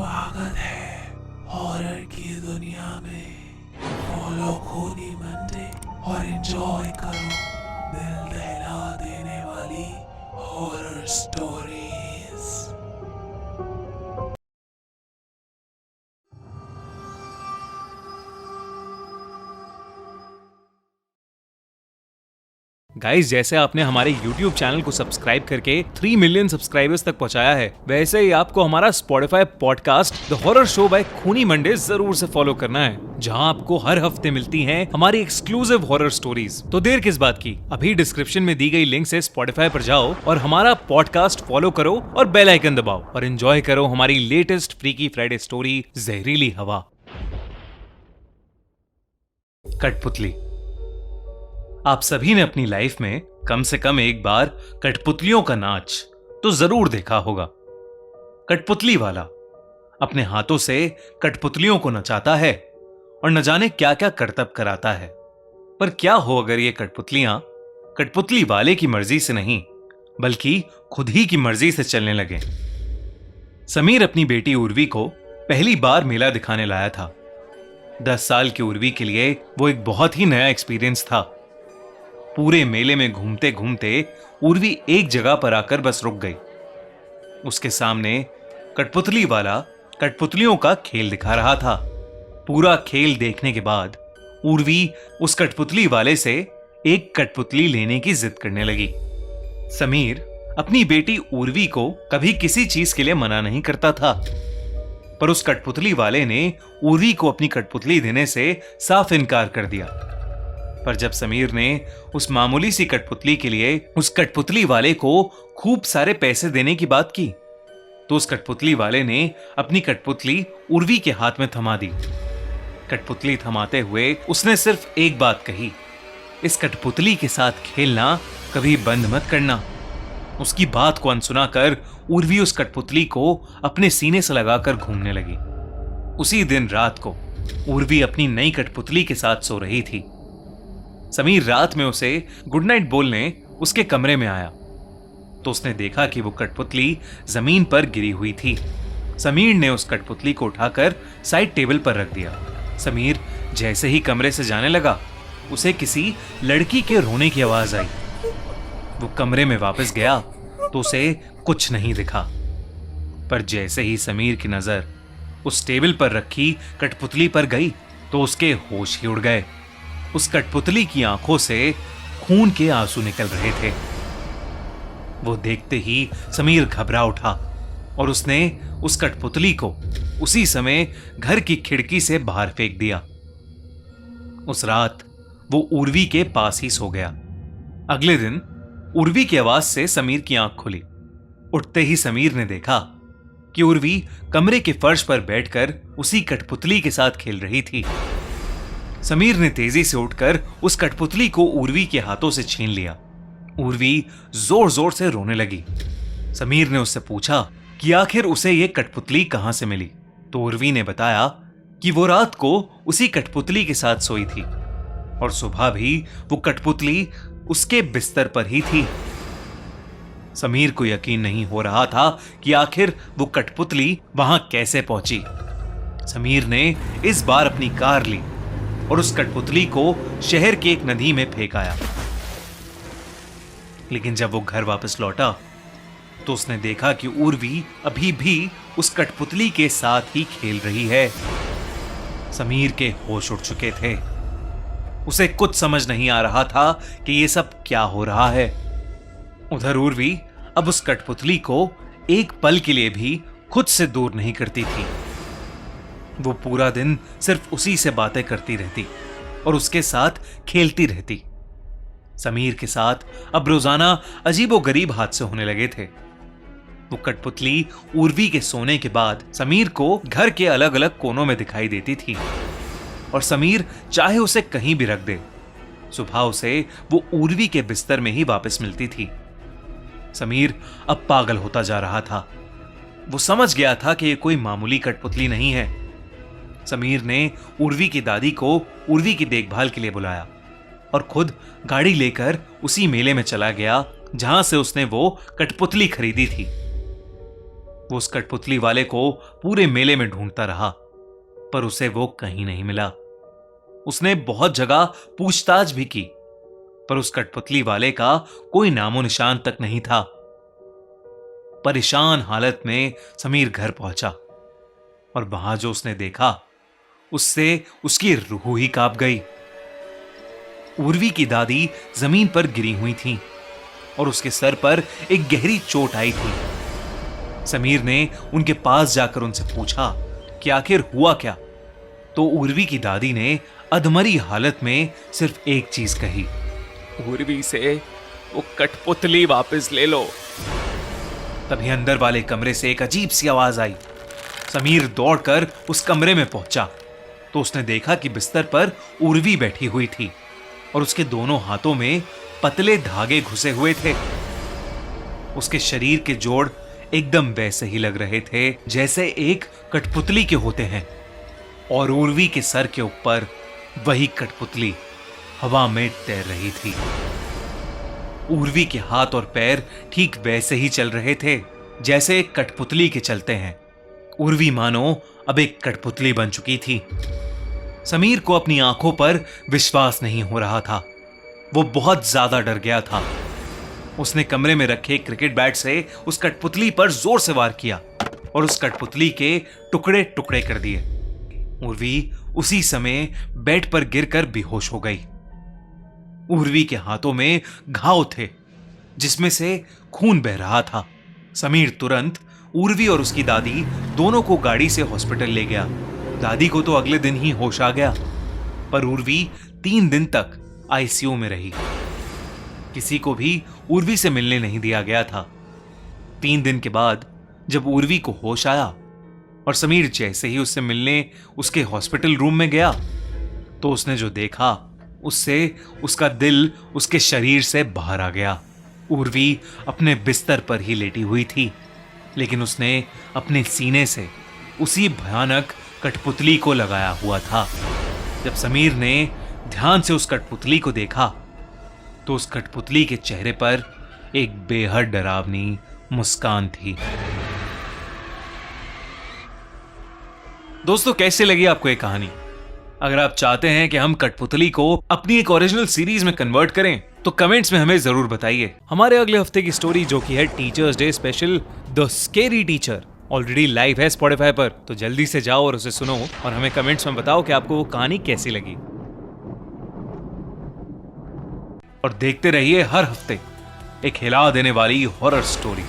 स्वागत है हॉरर की दुनिया में। फॉलो खूनी मंडे और एंजॉय करो दिल दहला देने वाली हॉरर स्टोरीज। गाइस, जैसे आपने हमारे YouTube चैनल को सब्सक्राइब करके 3 मिलियन सब्सक्राइबर्स तक पहुंचाया है, वैसे ही आपको हमारा Spotify podcast the horror show by खूनी मंडे जरूर से फॉलो करना है, जहां आपको हर हफ्ते मिलती हैं हमारी एक्सक्लूसिव हॉरर स्टोरीज। तो देर किस बात की, अभी डिस्क्रिप्शन में दी गई लिंक से Spotify पर जाओ और हमारा पॉडकास्ट फॉलो करो और बेल आइकन दबाओ और एंजॉय करो हमारी लेटेस्ट फ्रीकी फ्राइडे स्टोरी जहरीली हवा। कठपुतली। आप सभी ने अपनी लाइफ में कम से कम एक बार कठपुतलियों का नाच तो जरूर देखा होगा। कठपुतली वाला अपने हाथों से कठपुतलियों को नचाता है और न जाने क्या क्या करतब कराता है। पर क्या हो अगर ये कठपुतलियां कठपुतली वाले की मर्जी से नहीं बल्कि खुद ही की मर्जी से चलने लगे। समीर अपनी बेटी उर्वी को पहली बार मेला दिखाने लाया था। 10 साल की उर्वी के लिए वो एक बहुत ही नया एक्सपीरियंस था। पूरे मेले में घूमते घूमते उर्वी एक जगह पर आकर बस रुक गई। उसके सामने कठपुतली वाला कठपुतलियों का खेल दिखा रहा था। पूरा खेल देखने के बाद उर्वी उस कठपुतली वाले से एक कठपुतली लेने की जिद करने लगी। समीर अपनी बेटी उर्वी को कभी किसी चीज के लिए मना नहीं करता था, पर उस कठपुतली वाले ने उर्वी को अपनी कठपुतली देने से साफ इनकार कर दिया। पर जब समीर ने उस मामूली सी कठपुतली के लिए उस कठपुतली वाले को खूब सारे पैसे देने की बात की, तो उस कठपुतली वाले ने अपनी कठपुतली उर्वी के हाथ में थमा दी। कठपुतली थमाते हुए उसने सिर्फ एक बात कही, इस कठपुतली के साथ खेलना कभी बंद मत करना। उसकी बात को अनसुना कर उर्वी उस कठपुतली को अपने सीने से लगाकर घूमने लगी। उसी दिन रात को उर्वी अपनी नई कठपुतली के साथ सो रही थी। समीर रात में उसे गुड नाइट बोलने उसके कमरे में आया तो उसने देखा कि वो कठपुतली जमीन पर गिरी हुई थी। समीर ने उस कठपुतली को उठाकर साइड टेबल पर रख दिया। समीर जैसे ही कमरे से जाने लगा, उसे किसी लड़की के रोने की आवाज आई। वो कमरे में वापस गया तो उसे कुछ नहीं दिखा, पर जैसे ही समीर की नजर उस टेबल पर रखी कठपुतली पर गई तो उसके होश ही उड़ गए। उस कठपुतली की आंखों से खून के आंसू निकल रहे थे। वो देखते ही समीर घबरा उठा और उसने उस कठपुतली को उसी समय घर की खिड़की से बाहर फेंक दिया। उस रात वो उर्वी के पास ही सो गया। अगले दिन उर्वी की आवाज से समीर की आंख खुली। उठते ही समीर ने देखा कि उर्वी कमरे के फर्श पर बैठकर उसी कठपुतली के साथ खेल रही थी। समीर ने तेजी से उठकर उस कठपुतली को उर्वी के हाथों से छीन लिया। उर्वी जोर जोर से रोने लगी। समीर ने उससे पूछा कि आखिर उसे यह कठपुतली कहां से मिली, तो उर्वी ने बताया कि वो रात को उसी कठपुतली के साथ सोई थी और सुबह भी वो कठपुतली उसके बिस्तर पर ही थी। समीर को यकीन नहीं हो रहा था कि आखिर वो कठपुतली वहां कैसे पहुंची। समीर ने इस बार अपनी कार ली और उस कठपुतली को शहर की एक नदी में फेंक आया। लेकिन जब वो घर वापस लौटा तो उसने देखा कि उर्वी अभी भी उस कठपुतली के साथ ही खेल रही है। समीर के होश उड़ चुके थे। उसे कुछ समझ नहीं आ रहा था कि ये सब क्या हो रहा है। उधर उर्वी अब उस कठपुतली को एक पल के लिए भी खुद से दूर नहीं करती थी। वो पूरा दिन सिर्फ उसी से बातें करती रहती और उसके साथ खेलती रहती। समीर के साथ अब रोजाना अजीबोगरीब हादसे होने लगे थे। वो कठपुतली उर्वी के सोने के बाद समीर को घर के अलग अलग कोनों में दिखाई देती थी और समीर चाहे उसे कहीं भी रख दे, सुबह उसे वो उर्वी के बिस्तर में ही वापस मिलती थी। समीर अब पागल होता जा रहा था। वो समझ गया था कि ये कोई मामूली कठपुतली नहीं है। समीर ने उर्वी की दादी को उर्वी की देखभाल के लिए बुलाया और खुद गाड़ी लेकर उसी मेले में चला गया जहां से उसने वो कठपुतली खरीदी थी। वो उस कठपुतली वाले को पूरे मेले में ढूंढता रहा, पर उसे वो कहीं नहीं मिला। उसने बहुत जगह पूछताछ भी की, पर उस कठपुतली वाले का कोई नामो निशान तक नहीं था। परेशान हालत में समीर घर पहुंचा और वहां जो उसने देखा उससे उसकी रूह ही कांप गई। उर्वी की दादी जमीन पर गिरी हुई थी और उसके सर पर एक गहरी चोट आई थी। समीर ने उनके पास जाकर उनसे पूछा कि आखिर हुआ क्या, तो उर्वी की दादी ने अधमरी हालत में सिर्फ एक चीज कही, उर्वी से वो कठपुतली वापस ले लो। तभी अंदर वाले कमरे से एक अजीब सी आवाज आई। समीर दौड़कर उस कमरे में पहुंचा तो उसने देखा कि बिस्तर पर उर्वी बैठी हुई थी और उसके दोनों हाथों में पतले धागे घुसे हुए थे। उसके शरीर के जोड़ एकदम वैसे ही लग रहे थे जैसे एक कठपुतली के होते हैं और उर्वी के सर के ऊपर वही कठपुतली हवा में तैर रही थी। उर्वी के हाथ और पैर ठीक वैसे ही चल रहे थे जैसे एक कठपुतली के चलते हैं। उर्वी मानो अब एक कठपुतली बन चुकी थी। समीर को अपनी आंखों पर विश्वास नहीं हो रहा था। वो बहुत ज्यादा डर गया था। उसने कमरे में रखे क्रिकेट बैट से उस कठपुतली पर जोर से वार किया और उस कठपुतली के टुकड़े टुकड़े कर दिए। उर्वी उसी समय बेड पर गिरकर बेहोश हो गई। उर्वी के हाथों में घाव थे जिसमें से खून बह रहा था। समीर तुरंत उर्वी और उसकी दादी दोनों को गाड़ी से हॉस्पिटल ले गया। दादी को तो अगले दिन ही होश आ गया, पर उर्वी 3 दिन तक आईसीयू में रही। किसी को भी उर्वी से मिलने नहीं दिया गया था। 3 दिन के बाद जब उर्वी को होश आया और समीर जैसे ही उससे मिलने उसके हॉस्पिटल रूम में गया तो उसने जो देखा उससे उसका दिल उसके शरीर से बाहर आ गया। उर्वी अपने बिस्तर पर ही लेटी हुई थी, लेकिन उसने अपने सीने से उसी भयानक कठपुतली को लगाया हुआ था। जब समीर ने ध्यान से उस कठपुतली को देखा तो उस कठपुतली के चेहरे पर एक बेहद डरावनी मुस्कान थी। दोस्तों, कैसे लगी आपको ये कहानी? अगर आप चाहते हैं कि हम कठपुतली को अपनी एक ओरिजिनल सीरीज में कन्वर्ट करें तो कमेंट्स में हमें जरूर बताइए। हमारे अगले हफ्ते की स्टोरी, जो कि है teachers day special the scary teacher, already live है स्पॉटिफाई पर, तो जल्दी से जाओ और उसे सुनो और हमें कमेंट्स में बताओ कि आपको वो कहानी कैसी लगी। और देखते रहिए हर हफ्ते एक हिला देने वाली हॉरर स्टोरी।